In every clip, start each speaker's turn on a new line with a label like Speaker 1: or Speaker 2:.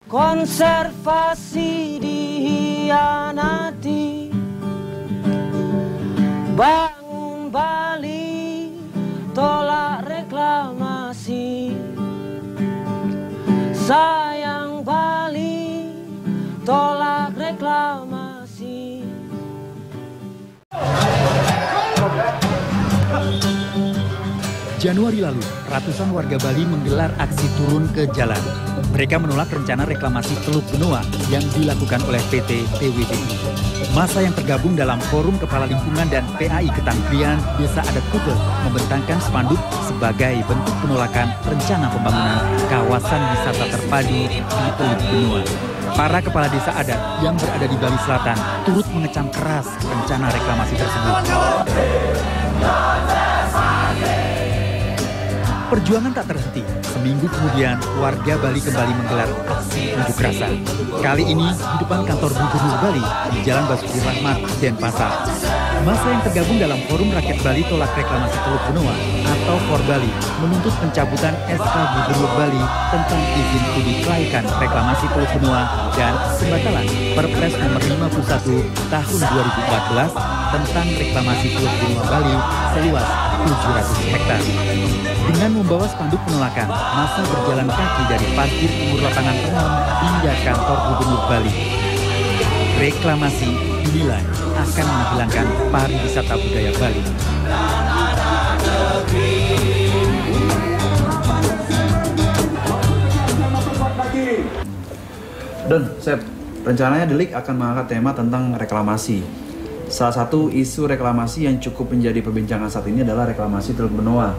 Speaker 1: Konservasi dihianati, bangun Bali, tolak reklamasi. Sayang Bali, tolak reklamasi.
Speaker 2: Januari lalu, ratusan warga Bali menggelar aksi turun ke jalan. Mereka menolak rencana reklamasi Teluk Benoa yang dilakukan oleh PT TWDI. Massa yang tergabung dalam Forum Kepala Lingkungan dan PAI Ketangkrian Desa Adat Kute membentangkan spanduk sebagai bentuk penolakan rencana pembangunan kawasan wisata terpadu di Teluk Benoa. Para kepala desa adat yang berada di Bali Selatan turut mengecam keras rencana reklamasi tersebut. Perjuangan tak terhenti. Seminggu kemudian, warga Bali kembali menggelar aksi unjuk rasa. Kali ini di depan kantor Gubernur Bali di Jalan Basuki Rahmat, Denpasar. Massa yang tergabung dalam Forum Rakyat Bali Tolak Reklamasi Teluk Benoa atau FORBALI menuntut pencabutan SK Gubernur Bali tentang izin studi kelaikan reklamasi Teluk Benoa dan pembatalan Perpres nomor 51 tahun 2014 tentang reklamasi Teluk Benoa Bali seluas 700 hektar. Dengan membawa spanduk penolakan, massa berjalan kaki dari parkir timur lapangan Tenon hingga kantor Gubernur Bali. Reklamasi dinilai akan menghilangkan pariwisata budaya Bali.
Speaker 3: Dan Sep, rencananya Delik akan mengangkat tema tentang reklamasi. Salah satu isu reklamasi yang cukup menjadi perbincangan saat ini adalah reklamasi Teluk Benoa.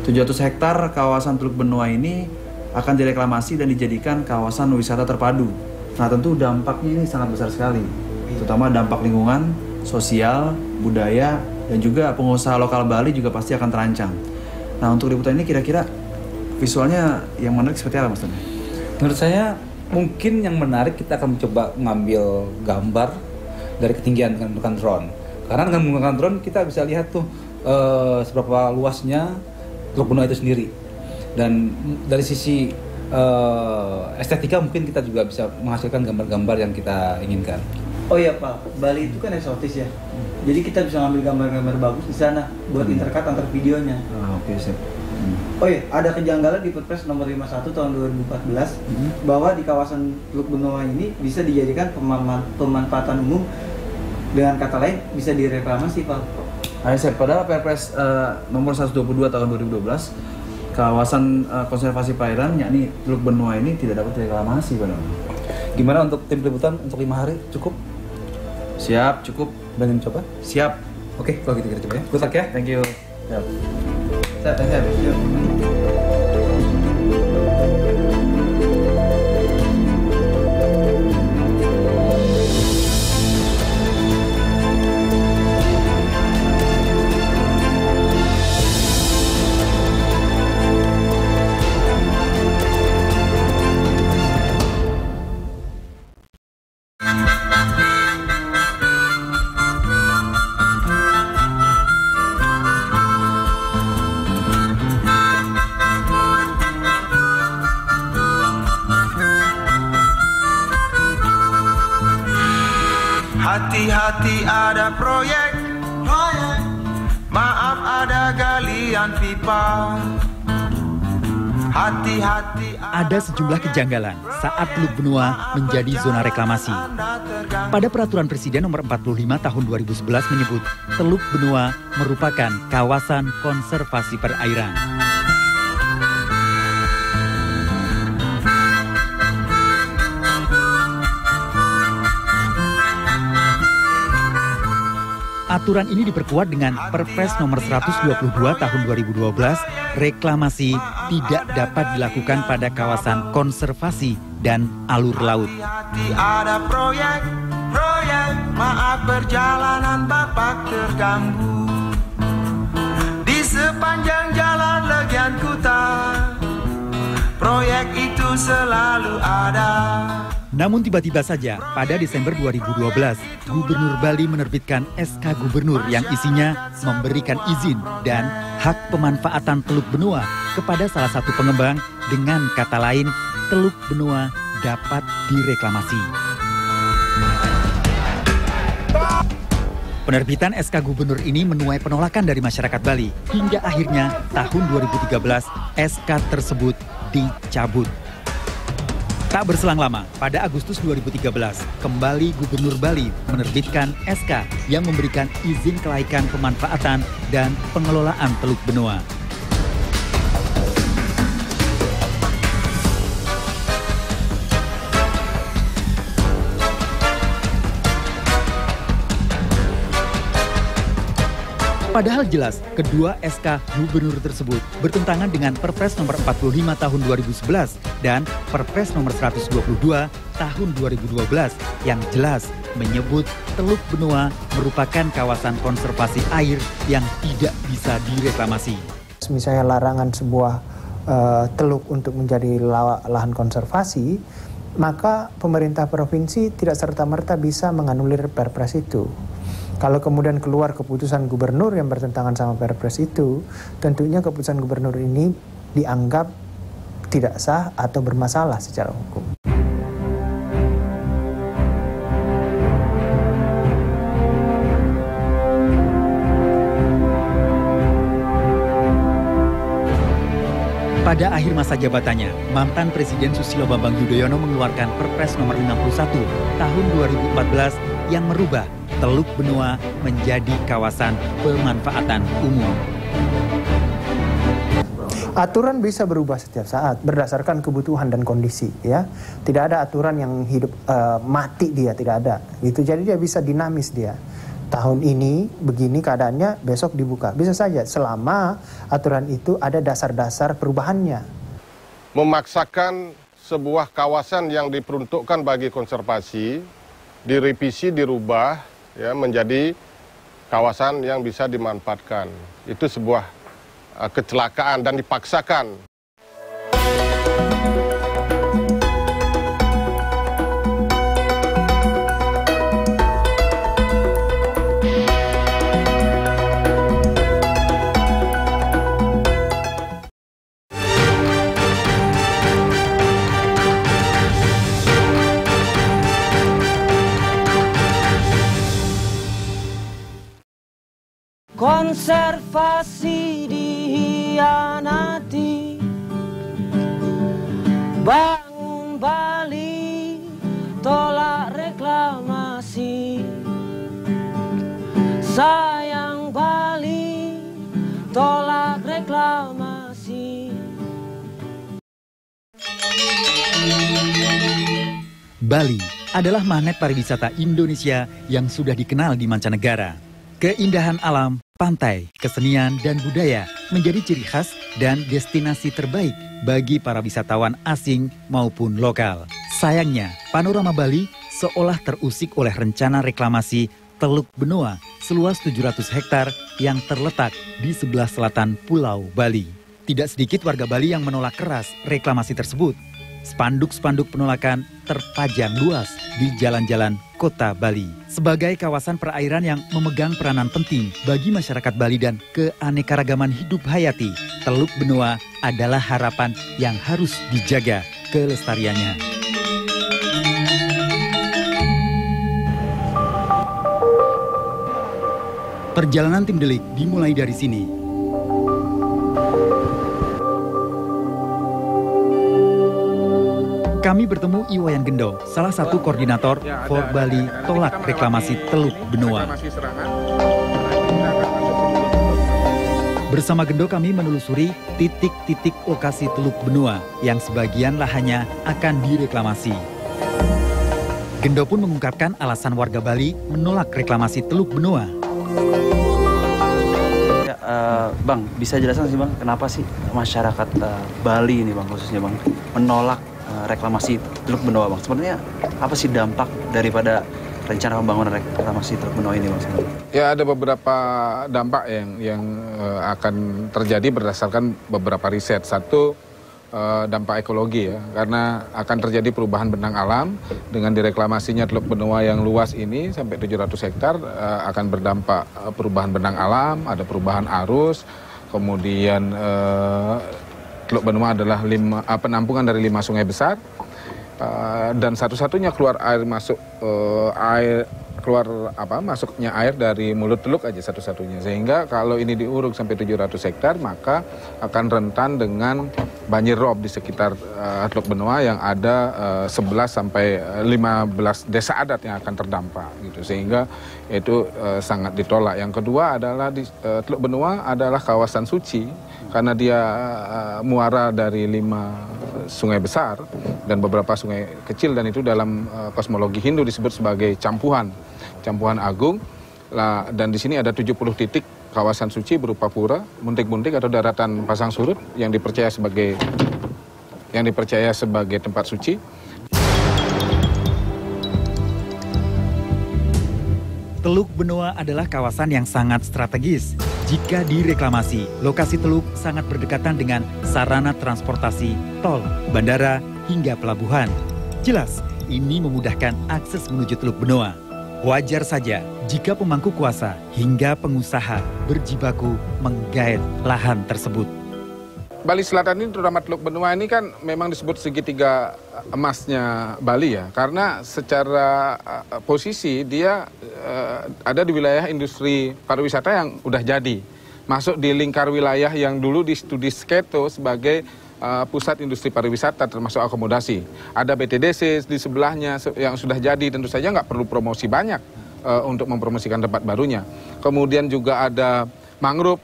Speaker 3: 700 hektar kawasan Teluk Benoa ini akan direklamasi dan dijadikan kawasan wisata terpadu. Nah, tentu dampaknya ini sangat besar sekali, terutama dampak lingkungan, sosial, budaya, dan juga pengusaha lokal Bali juga pasti akan terancam. Nah, untuk liputan ini kira-kira visualnya yang menarik seperti apa, Mas Tony?
Speaker 4: Menurut saya mungkin yang menarik kita akan mencoba mengambil gambar dari ketinggian menggunakan drone. Karena dengan menggunakan drone kita bisa lihat tuh seberapa luasnya Teluk Benoa itu sendiri. Dan dari sisi estetika mungkin kita juga bisa menghasilkan gambar-gambar yang kita inginkan.
Speaker 5: Oh iya Pak, Bali itu kan eksotis ya. Jadi kita bisa ngambil gambar-gambar bagus di sana buat intercut antar videonya.
Speaker 3: Oke, Sep.
Speaker 5: Oh iya, ada kejanggalan di Perpres nomor 51 tahun 2014 bahwa di kawasan Teluk Benoa ini bisa dijadikan pemanfaatan umum, dengan kata lain bisa direklamasi Pak.
Speaker 3: Ayo Sep, padahal Perpres nomor 122 tahun 2012 kawasan konservasi perairan yakni Teluk Benoa ini tidak dapat direklamasi, Pak.
Speaker 4: Gimana untuk tim liputan untuk 5 hari cukup?
Speaker 3: Siap, cukup.
Speaker 4: Pengen coba?
Speaker 3: Siap.
Speaker 4: Oke, kalau gitu kita coba ya. Good luck ya.
Speaker 3: Thank you. Siap.
Speaker 5: Siap.
Speaker 6: Hati-hati ada proyek, maaf ada galian pipa. Hati-hati
Speaker 2: ada sejumlah kejanggalan saat Teluk Benoa menjadi zona reklamasi. Pada peraturan Presiden nomor 45 tahun 2011 menyebut Teluk Benoa merupakan kawasan konservasi perairan. Aturan ini diperkuat dengan Perpres nomor 122 tahun 2012, reklamasi tidak dapat dilakukan pada kawasan konservasi dan alur laut.
Speaker 6: ada proyek, maaf perjalanan Bapak terganggu. Di sepanjang jalan Legian Kuta, proyek itu selalu ada.
Speaker 2: Namun tiba-tiba saja pada Desember 2012, Gubernur Bali menerbitkan SK Gubernur yang isinya memberikan izin dan hak pemanfaatan Teluk Benoa kepada salah satu pengembang, dengan kata lain Teluk Benoa dapat direklamasi. Penerbitan SK Gubernur ini menuai penolakan dari masyarakat Bali. Hingga akhirnya tahun 2013 SK tersebut dicabut. Tak berselang lama, pada Agustus 2013, kembali Gubernur Bali menerbitkan SK yang memberikan izin kelaikan pemanfaatan dan pengelolaan Teluk Benoa. Padahal jelas, kedua SK Gubernur tersebut bertentangan dengan Perpres nomor 45 tahun 2011 dan Perpres nomor 122 tahun 2012 yang jelas menyebut Teluk Benoa merupakan kawasan konservasi air yang tidak bisa direklamasi.
Speaker 7: Misalnya larangan sebuah teluk untuk menjadi lahan konservasi, maka pemerintah provinsi tidak serta-merta bisa menganulir Perpres itu. Kalau kemudian keluar keputusan gubernur yang bertentangan sama Perpres itu, tentunya keputusan gubernur ini dianggap tidak sah atau bermasalah secara hukum.
Speaker 2: Pada akhir masa jabatannya, mantan Presiden Susilo Bambang Yudhoyono mengeluarkan Perpres nomor 51 tahun 2014 yang merubah Teluk Benoa menjadi kawasan pemanfaatan umum.
Speaker 7: Aturan bisa berubah setiap saat berdasarkan kebutuhan dan kondisi, ya. Tidak ada aturan yang hidup mati dia, tidak ada. Gitu. Jadi dia bisa dinamis dia. Tahun ini begini keadaannya, besok dibuka. Bisa saja selama aturan itu ada dasar-dasar perubahannya.
Speaker 8: Memaksakan sebuah kawasan yang diperuntukkan bagi konservasi direvisi, dirubah ya menjadi kawasan yang bisa dimanfaatkan. Itu sebuah kecelakaan dan dipaksakan.
Speaker 1: Konservasi dihianati, bangun Bali, tolak reklamasi. Sayang Bali, tolak reklamasi.
Speaker 2: Bali adalah magnet pariwisata Indonesia yang sudah dikenal di mancanegara. Keindahan alam, pantai, kesenian, dan budaya menjadi ciri khas dan destinasi terbaik bagi para wisatawan asing maupun lokal. Sayangnya, panorama Bali seolah terusik oleh rencana reklamasi Teluk Benoa seluas 700 hektar yang terletak di sebelah selatan Pulau Bali. Tidak sedikit warga Bali yang menolak keras reklamasi tersebut. Spanduk-spanduk penolakan terpajang luas di jalan-jalan kota Bali. Sebagai kawasan perairan yang memegang peranan penting bagi masyarakat Bali dan keanekaragaman hidup hayati, Teluk Benoa adalah harapan yang harus dijaga kelestariannya. Perjalanan tim Delik dimulai dari sini. Kami bertemu Iwayan Gendo, salah satu koordinator For Bali tolak reklamasi Teluk Benoa. Bersama Gendo kami menelusuri titik-titik lokasi Teluk Benoa yang sebagian lahannya akan direklamasi. Gendo pun mengungkapkan alasan warga Bali menolak reklamasi Teluk Benoa.
Speaker 3: Ya, Bang, bisa jelaskan sih Bang, kenapa sih masyarakat Bali ini Bang, khususnya Bang, menolak reklamasi Teluk Benoa Bang? Sebenarnya apa sih dampak daripada rencana pembangunan reklamasi Teluk Benoa ini Bang?
Speaker 8: Ya, ada beberapa dampak yang akan terjadi berdasarkan beberapa riset. Satu, dampak ekologi ya, karena akan terjadi perubahan benang alam dengan direklamasinya Teluk Benoa yang luas ini sampai 700 hektar akan berdampak perubahan benang alam, ada perubahan arus, kemudian Teluk Benoa adalah penampungan dari 5 sungai besar dan satu-satunya keluar air masuk masuknya air dari mulut teluk aja satu-satunya, sehingga kalau ini diuruk sampai 700 hektar maka akan rentan dengan banjir rob di sekitar Teluk Benoa yang ada 11 sampai 15 desa adat yang akan terdampak gitu, sehingga itu sangat ditolak. Yang kedua adalah di Teluk Benoa adalah kawasan suci karena dia muara dari 5 sungai besar dan beberapa sungai kecil, dan itu dalam kosmologi Hindu disebut sebagai campuhan agung. Dan di sini ada 70 titik kawasan suci berupa pura, buntik-buntik atau daratan pasang surut yang dipercaya sebagai tempat suci.
Speaker 2: Teluk Benoa adalah kawasan yang sangat strategis. Jika direklamasi, lokasi teluk sangat berdekatan dengan sarana transportasi, tol, bandara, hingga pelabuhan. Jelas, ini memudahkan akses menuju Teluk Benoa. Wajar saja jika pemangku kuasa hingga pengusaha berjibaku menggait lahan tersebut.
Speaker 8: Bali Selatan ini, terutama Teluk Benoa ini kan memang disebut segitiga emasnya Bali ya, karena secara posisi dia ada di wilayah industri pariwisata yang udah jadi, masuk di lingkar wilayah yang dulu di studi Sketo sebagai pusat industri pariwisata termasuk akomodasi. Ada BTDC di sebelahnya yang sudah jadi, tentu saja nggak perlu promosi banyak untuk mempromosikan tempat barunya. Kemudian juga ada mangrove.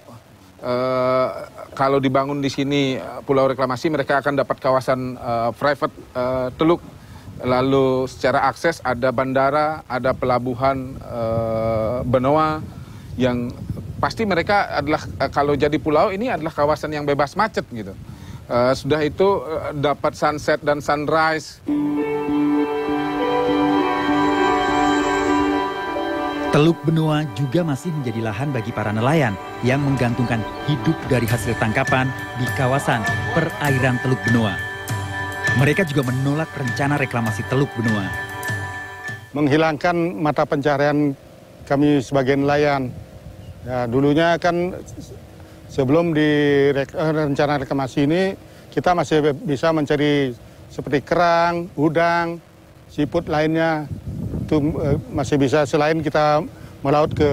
Speaker 8: Kalau dibangun di sini pulau reklamasi, mereka akan dapat kawasan private teluk. Lalu secara akses ada bandara, ada pelabuhan Benoa, yang pasti mereka adalah, kalau jadi pulau ini adalah kawasan yang bebas macet gitu. Sudah itu dapat sunset dan sunrise.
Speaker 2: Teluk Benoa juga masih menjadi lahan bagi para nelayan yang menggantungkan hidup dari hasil tangkapan di kawasan perairan Teluk Benoa. Mereka juga menolak rencana reklamasi Teluk Benoa.
Speaker 9: Menghilangkan mata pencarian kami sebagai nelayan. Ya, dulunya kan sebelum di rencana reklamasi ini kita masih bisa mencari seperti kerang, udang, siput lainnya. Itu masih bisa selain kita melaut ke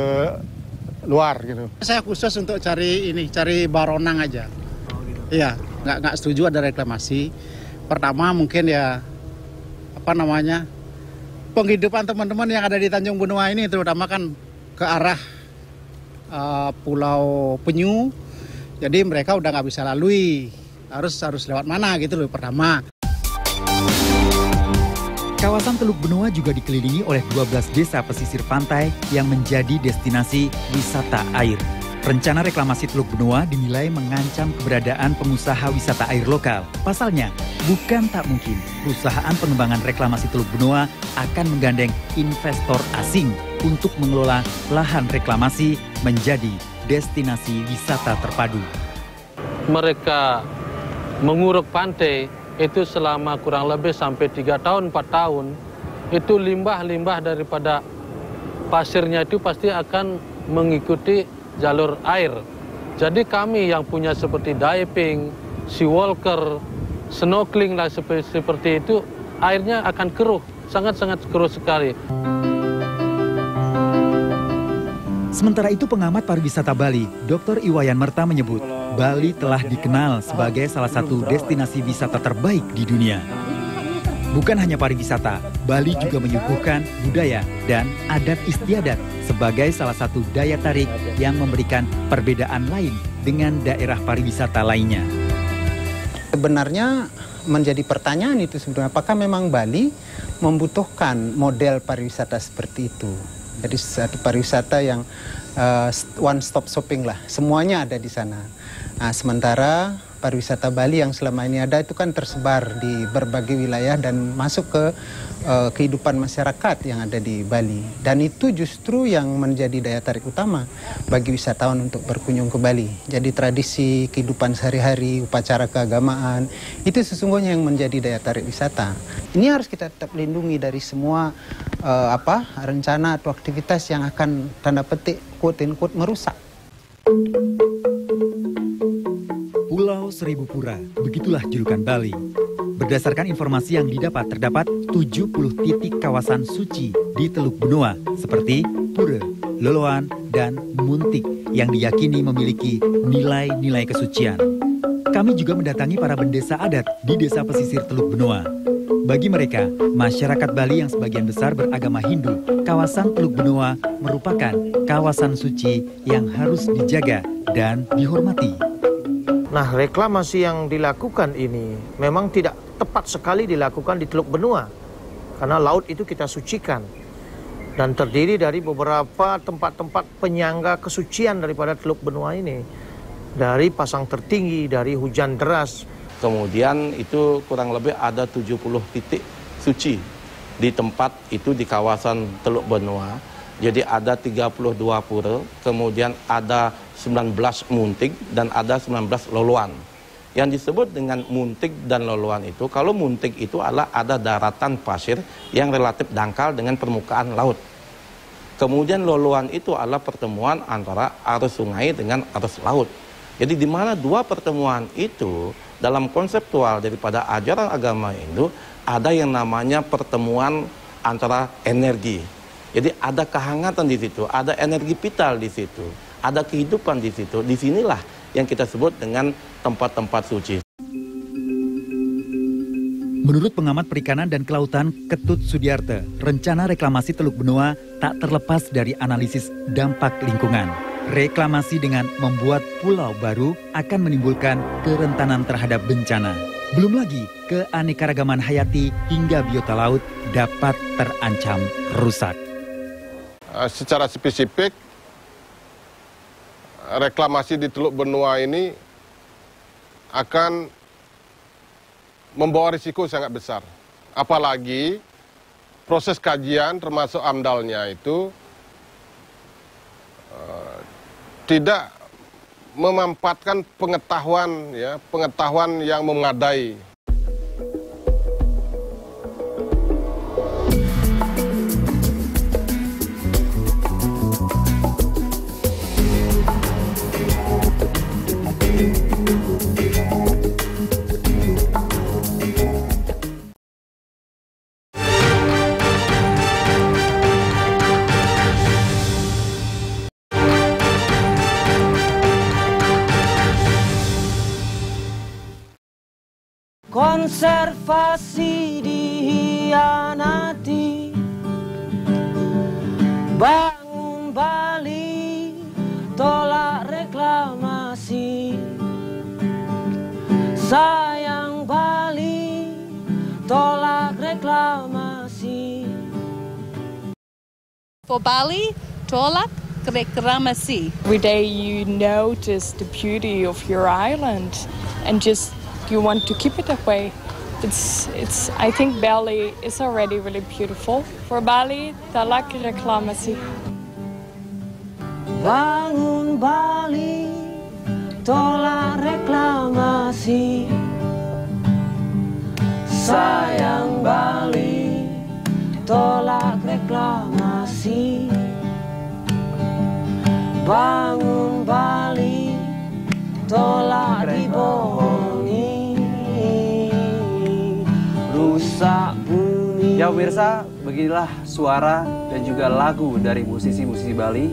Speaker 9: luar gitu.
Speaker 10: Saya khusus untuk cari baronang aja. Iya, nggak setuju ada reklamasi. Pertama mungkin ya penghidupan teman-teman yang ada di Tanjung Benoa ini, terutama kan ke arah Pulau Penyu. Jadi mereka udah nggak bisa lalui, harus lewat mana gitu loh pertama.
Speaker 2: Kawasan Teluk Benoa juga dikelilingi oleh 12 desa pesisir pantai yang menjadi destinasi wisata air. Rencana reklamasi Teluk Benoa dinilai mengancam keberadaan pengusaha wisata air lokal. Pasalnya, bukan tak mungkin perusahaan pengembangan reklamasi Teluk Benoa akan menggandeng investor asing untuk mengelola lahan reklamasi menjadi destinasi wisata terpadu.
Speaker 11: Mereka menguruk pantai itu selama kurang lebih sampai 3 tahun, 4 tahun, itu limbah-limbah daripada pasirnya itu pasti akan mengikuti jalur air. Jadi kami yang punya seperti diving, sea walker, snorkeling lah seperti itu, airnya akan keruh, sangat-sangat keruh sekali.
Speaker 2: Sementara itu pengamat pariwisata Bali, Dr. Iwayan Merta menyebut, Bali telah dikenal sebagai salah satu destinasi wisata terbaik di dunia. Bukan hanya pariwisata, Bali juga menyuguhkan budaya dan adat istiadat sebagai salah satu daya tarik yang memberikan perbedaan lain dengan daerah pariwisata lainnya.
Speaker 12: Sebenarnya menjadi pertanyaan itu sebenarnya, apakah memang Bali membutuhkan model pariwisata seperti itu? Jadi satu pariwisata yang one stop shopping lah, semuanya ada di sana. Nah, sementara pariwisata Bali yang selama ini ada itu kan tersebar di berbagai wilayah dan masuk ke kehidupan masyarakat yang ada di Bali. Dan itu justru yang menjadi daya tarik utama bagi wisatawan untuk berkunjung ke Bali. Jadi tradisi kehidupan sehari-hari, upacara keagamaan, itu sesungguhnya yang menjadi daya tarik wisata. Ini harus kita tetap lindungi dari semua rencana atau aktivitas yang akan tanda petik quote-unquote merusak.
Speaker 2: Pulau Seribu Pura, begitulah julukan Bali. Berdasarkan informasi yang didapat, terdapat 70 titik kawasan suci di Teluk Benoa seperti Pura, Loloan, dan Muntik yang diyakini memiliki nilai-nilai kesucian. Kami juga mendatangi para bendesa adat di desa pesisir Teluk Benoa. Bagi mereka, masyarakat Bali yang sebagian besar beragama Hindu, kawasan Teluk Benoa merupakan kawasan suci yang harus dijaga dan dihormati.
Speaker 13: Nah, reklamasi yang dilakukan ini memang tidak tepat sekali dilakukan di Teluk Benoa. Karena laut itu kita sucikan. Dan terdiri dari beberapa tempat-tempat penyangga kesucian daripada Teluk Benoa ini. Dari pasang tertinggi, dari hujan deras.
Speaker 14: Kemudian itu kurang lebih ada 70 titik suci di tempat itu di kawasan Teluk Benoa. Jadi ada 32 pura, kemudian ada 19 muntik dan ada 19 loloan. Yang disebut dengan muntik dan loloan itu, kalau muntik itu adalah ada daratan pasir yang relatif dangkal dengan permukaan laut. Kemudian loloan itu adalah pertemuan antara arus sungai dengan arus laut. Jadi di mana dua pertemuan itu dalam konseptual daripada ajaran agama Hindu ada yang namanya pertemuan antara energi. Jadi ada kehangatan di situ, ada energi vital di situ, ada kehidupan di situ. Disinilah yang kita sebut dengan tempat-tempat suci.
Speaker 2: Menurut pengamat perikanan dan kelautan Ketut Sudiarte, rencana reklamasi Teluk Benoa tak terlepas dari analisis dampak lingkungan. Reklamasi dengan membuat pulau baru akan menimbulkan kerentanan terhadap bencana. Belum lagi keanekaragaman hayati hingga biota laut dapat terancam rusak.
Speaker 15: Secara spesifik, reklamasi di Teluk Benoa ini akan membawa risiko sangat besar. Apalagi proses kajian termasuk AMDAL-nya itu tidak memampatkan pengetahuan yang memadai.
Speaker 1: Konservasi dihianati, bangun Bali, tolak reklamasi. Sayang Bali, tolak reklamasi.
Speaker 16: For Bali, tolak reklamasi.
Speaker 17: Every day you notice the beauty of your island and just you want to keep it that way. I think Bali is already really beautiful. For Bali, tolak reklamasi.
Speaker 1: Bangun Bali, tolak reklamasi. Sayang Bali, tolak reklamasi. Bangun Bali, tolak dibohongi. Rusak bumi.
Speaker 3: Ya pemirsa, beginilah suara dan juga lagu dari musisi-musisi Bali.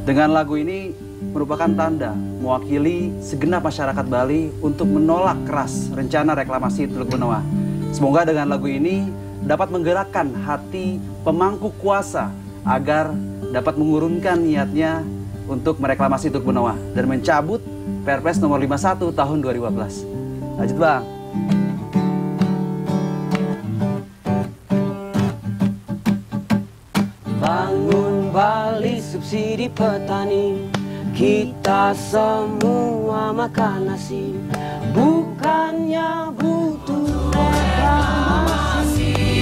Speaker 3: Dengan lagu ini merupakan tanda mewakili segenap masyarakat Bali untuk menolak keras rencana reklamasi Teluk Benoa. Semoga dengan lagu ini dapat menggerakkan hati pemangku kuasa agar dapat mengurunkan niatnya untuk mereklamasi Teluk Benoa dan mencabut Perpres nomor 51 tahun 2014. Lanjut Bang.
Speaker 1: Bangun Bali, subsidi petani. Kita semua makan nasi. Bukannya butuh reklamasi.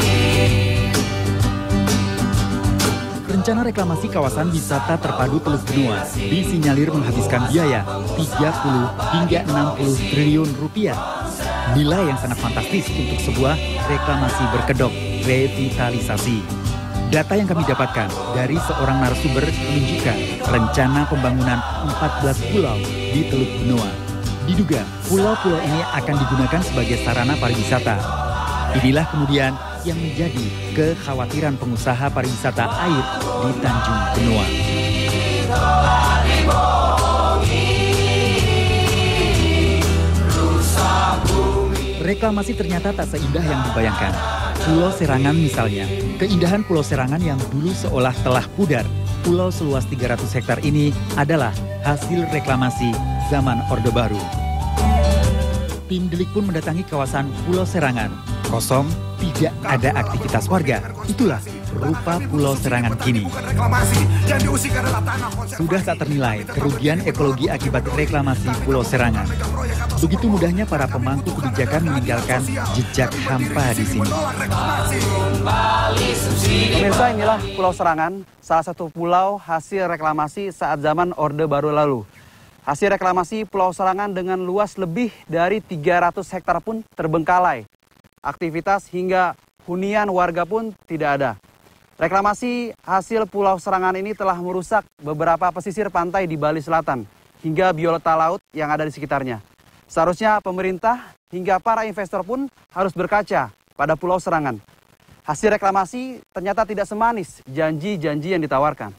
Speaker 2: Rencana reklamasi kawasan wisata terpadu Teluk Benoa disinyalir menghabiskan biaya 30 hingga 60 triliun rupiah. Nilai yang sangat fantastis untuk sebuah reklamasi berkedok revitalisasi. Data yang kami dapatkan dari seorang narasumber menunjukkan rencana pembangunan 14 pulau di Teluk Benoa. Diduga pulau-pulau ini akan digunakan sebagai sarana pariwisata. Inilah kemudian yang menjadi kekhawatiran pengusaha pariwisata air di Tanjung Benoa. Reklamasi ternyata tak seindah yang dibayangkan. Pulau Serangan misalnya, keindahan Pulau Serangan yang dulu seolah telah pudar. Pulau seluas 300 hektar ini adalah hasil reklamasi zaman Orde Baru. Tim Delik pun mendatangi kawasan Pulau Serangan. Kosong, tidak ada aktivitas warga. Itulah rupa Pulau Serangan kini. Sudah tak ternilai kerugian ekologi akibat reklamasi Pulau Serangan. Begitu mudahnya para pemangku kebijakan meninggalkan jejak hampa di sini.
Speaker 18: Pemirsa, inilah Pulau Serangan, salah satu pulau hasil reklamasi saat zaman Orde Baru lalu. Hasil reklamasi Pulau Serangan dengan luas lebih dari 300 hektar pun terbengkalai. Aktivitas hingga hunian warga pun tidak ada. Reklamasi hasil Pulau Serangan ini telah merusak beberapa pesisir pantai di Bali Selatan hingga biota laut yang ada di sekitarnya. Seharusnya pemerintah hingga para investor pun harus berkaca pada Pulau Serangan. Hasil reklamasi ternyata tidak semanis janji-janji yang ditawarkan.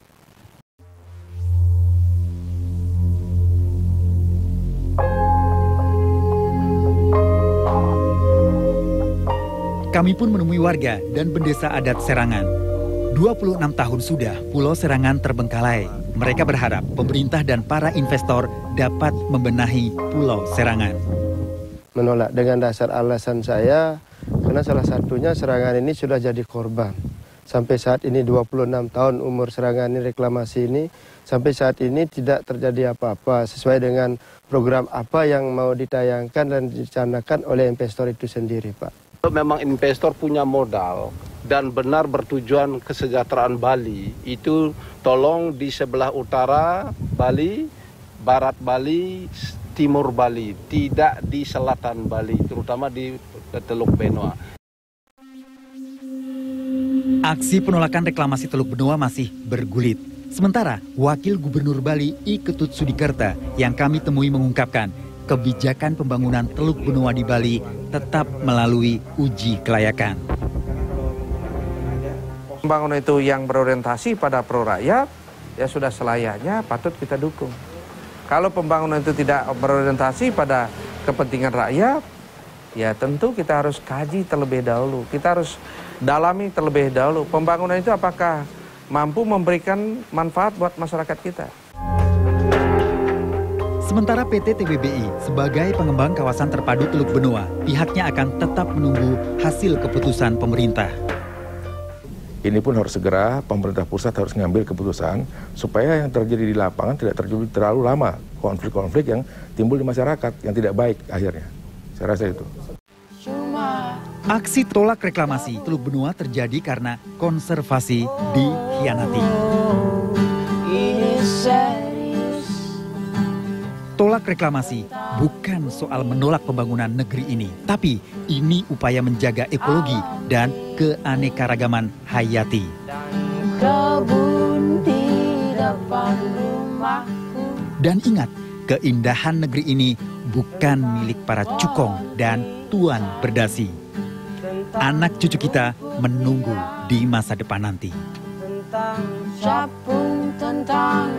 Speaker 2: Kami pun menemui warga dan bendesa adat Serangan. 26 tahun sudah Pulau Serangan terbengkalai. Mereka berharap pemerintah dan para investor dapat membenahi Pulau Serangan.
Speaker 19: Menolak dengan dasar alasan saya, karena salah satunya Serangan ini sudah jadi korban. Sampai saat ini 26 tahun umur Serangan ini, reklamasi ini, sampai saat ini tidak terjadi apa-apa sesuai dengan program apa yang mau ditayangkan dan dicanangkan oleh investor itu sendiri, Pak.
Speaker 14: Memang investor punya modal dan benar bertujuan kesejahteraan Bali, itu tolong di sebelah utara Bali, barat Bali, timur Bali, tidak di selatan Bali, terutama di Teluk Benoa.
Speaker 2: Aksi penolakan reklamasi Teluk Benoa masih bergulit. Sementara Wakil Gubernur Bali I Ketut Sudikerta yang kami temui mengungkapkan, kebijakan pembangunan Teluk Benoa di Bali tetap melalui uji kelayakan.
Speaker 20: Pembangunan itu yang berorientasi pada pro rakyat, ya sudah selayaknya patut kita dukung. Kalau pembangunan itu tidak berorientasi pada kepentingan rakyat, ya tentu kita harus kaji terlebih dahulu. Kita harus dalami terlebih dahulu. Pembangunan itu apakah mampu memberikan manfaat buat masyarakat kita.
Speaker 2: Sementara PT TBBI sebagai pengembang kawasan terpadu Teluk Benoa, pihaknya akan tetap menunggu hasil keputusan pemerintah.
Speaker 21: Ini pun harus segera, pemerintah pusat harus mengambil keputusan supaya yang terjadi di lapangan tidak terjadi terlalu lama, konflik-konflik yang timbul di masyarakat yang tidak baik akhirnya. Saya rasa itu.
Speaker 2: Aksi tolak reklamasi Teluk Benoa terjadi karena konservasi dikhianati. Tolak reklamasi bukan soal menolak pembangunan negeri ini, tapi ini upaya menjaga ekologi dan keanekaragaman hayati. Dan ingat, keindahan negeri ini bukan milik para cukong dan tuan berdasi. Anak cucu kita menunggu di masa depan nanti.
Speaker 1: Tentang